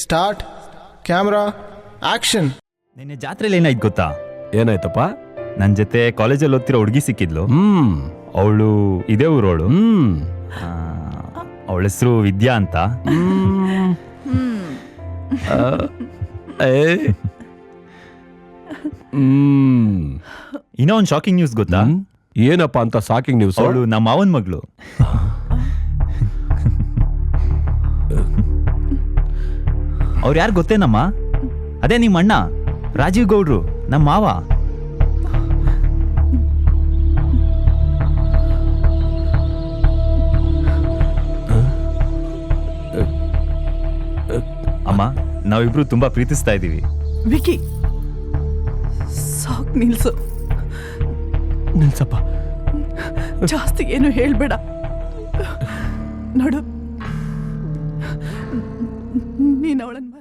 Start, camera, action. ನಿನ್ನೆ ಜಾತ್ರೆಲಿ ಏನಾಯ್ತು ಗೊತ್ತಾ? ಏನಾಯ್ತಪ್ಪ? ನನ್ನ ಜೊತೆ ಕಾಲೇಜಲ್ಲಿ ಓದ್ತಿರೋ ಹುಡುಗಿ ಸಿಕ್ಕಿದ್ಲು. ಅವಳು ಇದೇ ಊರೋಳು. ಅವಳ ಹೆಸರು ವಿದ್ಯಾ ಅಂತ. ಇನ್ನೂ ಒಂದು ಶಾಕಿಂಗ್ ನ್ಯೂಸ್ ಗೊತ್ತಾ? ಏನಪ್ಪಾ ಅಂತ ಶಾಕಿಂಗ್ ನ್ಯೂಸ್? ಅವಳು ನಮ್ಮ ಮಾವನ ಮಗಳು. ಅವ್ರು ಯಾರು ಗೊತ್ತೇನಮ್ಮ? ಅದೇ ನಿಮ್ಮ ಅಣ್ಣ ರಾಜೀವ್ ಗೌಡ್ರು, ನಮ್ಮ ಮಾವ. ಅಮ್ಮ, ನಾವಿಬ್ರು ತುಂಬಾ ಪ್ರೀತಿಸ್ತಾ ಇದ್ದೀವಿ. ವಿಕಿ, ಸಾಕ್ ನಿಲ್ಸು. ನಿಲ್ಸಪ್ಪ. ಜಾಸ್ತಿ ಏನು ಹೇಳ್ಬೇಡ. ನೋಡು, ನೀನು ಅವಳನ್ನು